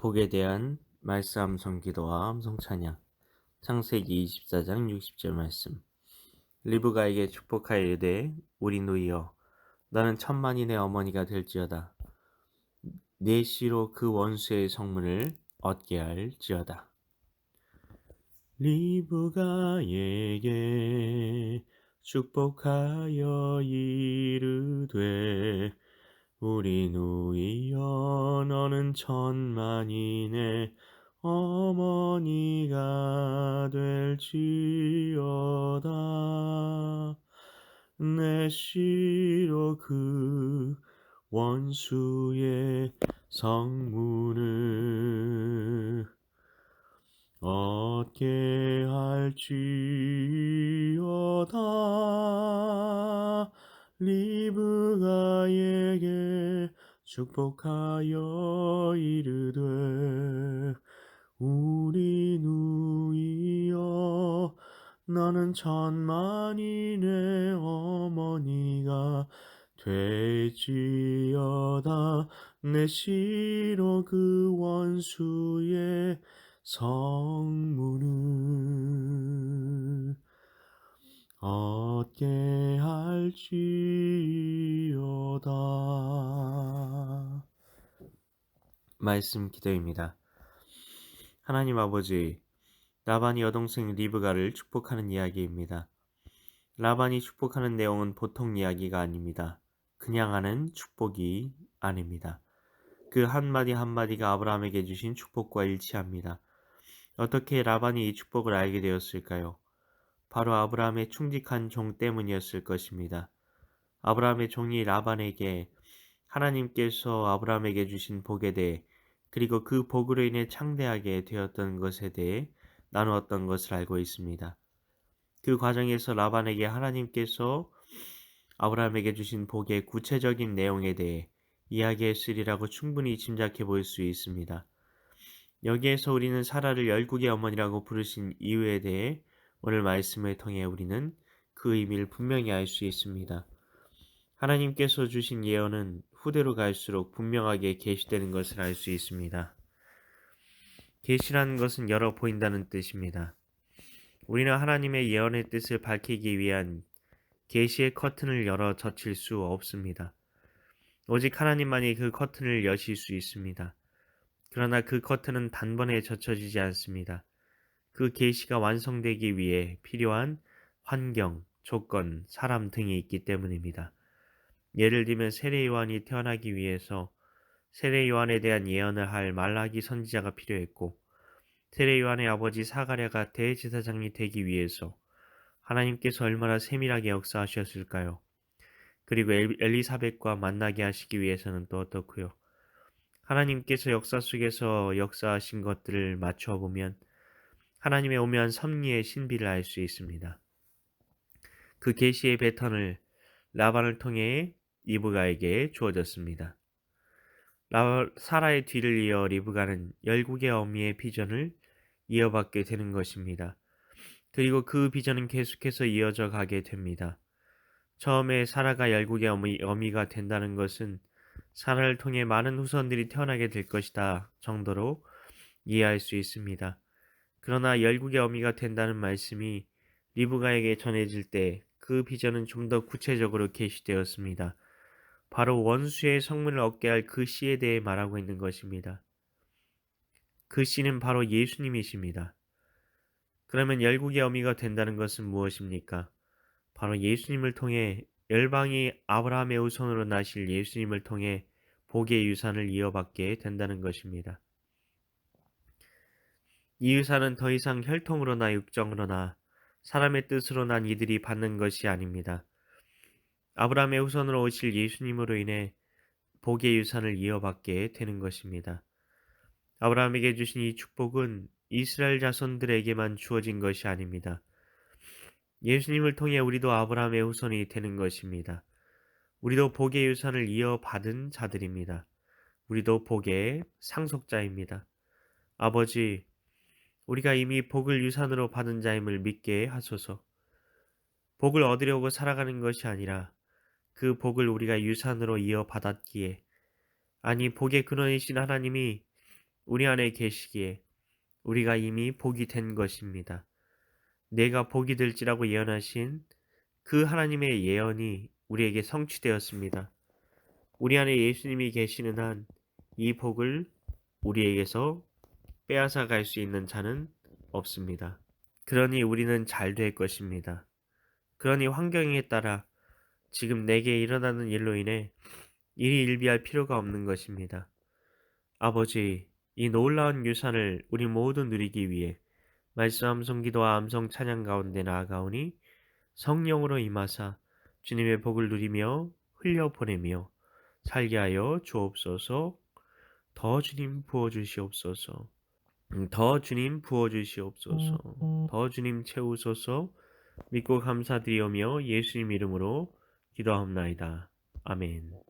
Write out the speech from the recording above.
복에 대한 말씀 암송 기도와 암송 찬양. 창세기 24장 60절 말씀. 리브가에게 축복하여 이르되 우리 누이여 너는 천만인의 어머니가 될지어다. 내 씨로 그 원수의 성문을 얻게 할지어다. 리브가에게 축복하여 이르되 우리 누이여 너는 천만인의 어머니가 될지어다. 내 씨로 그 원수의 성문을 얻게 할지어다. 리브가에게 축복하여 이르되 우리 누이여 너는 천만인의 어머니가 될지어다. 내 씨로 그 원수의 성문을 얻게 할지어다. 말씀 기도입니다. 하나님 아버지, 라반이 여동생 리브가를 축복하는 이야기입니다. 라반이 축복하는 내용은 보통 이야기가 아닙니다. 그냥 하는 축복이 아닙니다. 그 한마디 한마디가 아브라함에게 주신 축복과 일치합니다. 어떻게 라반이 이 축복을 알게 되었을까요? 바로 아브라함의 충직한 종 때문이었을 것입니다. 아브라함의 종이 라반에게 하나님께서 아브라함에게 주신 복에 대해 그리고 그 복으로 인해 창대하게 되었던 것에 대해 나누었던 것을 알고 있습니다. 그 과정에서 라반에게 하나님께서 아브라함에게 주신 복의 구체적인 내용에 대해 이야기했으리라고 충분히 짐작해 볼 수 있습니다. 여기에서 우리는 사라를 열국의 어머니라고 부르신 이유에 대해 오늘 말씀을 통해 우리는 그 의미를 분명히 알 수 있습니다. 하나님께서 주신 예언은 후대로 갈수록 분명하게 계시되는 것을 알 수 있습니다. 계시라는 것은 열어 보인다는 뜻입니다. 우리는 하나님의 예언의 뜻을 밝히기 위한 계시의 커튼을 열어 젖힐 수 없습니다. 오직 하나님만이 그 커튼을 여실 수 있습니다. 그러나 그 커튼은 단번에 젖혀지지 않습니다. 그 계시가 완성되기 위해 필요한 환경, 조건, 사람 등이 있기 때문입니다. 예를 들면 세례 요한이 태어나기 위해서 세례 요한에 대한 예언을 할 말라기 선지자가 필요했고, 세례 요한의 아버지 사가랴가 대제사장이 되기 위해서 하나님께서 얼마나 세밀하게 역사하셨을까요? 그리고 엘리사벳과 만나게 하시기 위해서는 또 어떻고요? 하나님께서 역사 속에서 역사하신 것들을 맞춰 보면 하나님의 오묘한 섭리의 신비를 알 수 있습니다. 그 계시의 패턴을 라반을 통해 리브가에게 주어졌습니다. 사라의 뒤를 이어 리브가는 열국의 어미의 비전을 이어받게 되는 것입니다. 그리고 그 비전은 계속해서 이어져 가게 됩니다. 처음에 사라가 열국의 어미가 된다는 것은 사라를 통해 많은 후손들이 태어나게 될 것이다 정도로 이해할 수 있습니다. 그러나 열국의 어미가 된다는 말씀이 리브가에게 전해질 때 그 비전은 좀 더 구체적으로 계시되었습니다. 바로 원수의 성문을 얻게 할 그 씨에 대해 말하고 있는 것입니다. 그 씨는 바로 예수님이십니다. 그러면 열국의 어미가 된다는 것은 무엇입니까? 바로 예수님을 통해 열방이 아브라함의 후손으로 나실 예수님을 통해 복의 유산을 이어받게 된다는 것입니다. 이 유산은 더 이상 혈통으로나 육정으로나 사람의 뜻으로 난 이들이 받는 것이 아닙니다. 아브라함의 후손으로 오실 예수님으로 인해 복의 유산을 이어받게 되는 것입니다. 아브라함에게 주신 이 축복은 이스라엘 자손들에게만 주어진 것이 아닙니다. 예수님을 통해 우리도 아브라함의 후손이 되는 것입니다. 우리도 복의 유산을 이어받은 자들입니다. 우리도 복의 상속자입니다. 아버지, 우리가 이미 복을 유산으로 받은 자임을 믿게 하소서. 복을 얻으려고 살아가는 것이 아니라 그 복을 우리가 유산으로 이어받았기에, 아니 복의 근원이신 하나님이 우리 안에 계시기에 우리가 이미 복이 된 것입니다. 내가 복이 될지라고 예언하신 그 하나님의 예언이 우리에게 성취되었습니다. 우리 안에 예수님이 계시는 한 이 복을 우리에게서 빼앗아 갈 수 있는 자는 없습니다. 그러니 우리는 잘 될 것입니다. 그러니 환경에 따라 지금 내게 일어나는 일로 인해 일이 일비할 필요가 없는 것입니다. 아버지, 이 놀라운 유산을 우리 모두 누리기 위해 말씀 암송 기도와 암송 찬양 가운데 나아가오니 성령으로 임하사 주님의 복을 누리며 흘려보내며 살게 하여 주옵소서. 더 주님 부어주시옵소서. 더 주님 부어주시옵소서. 더 주님 채우소서. 믿고 감사드리오며 예수님 이름으로 기도하옵나이다. 아멘.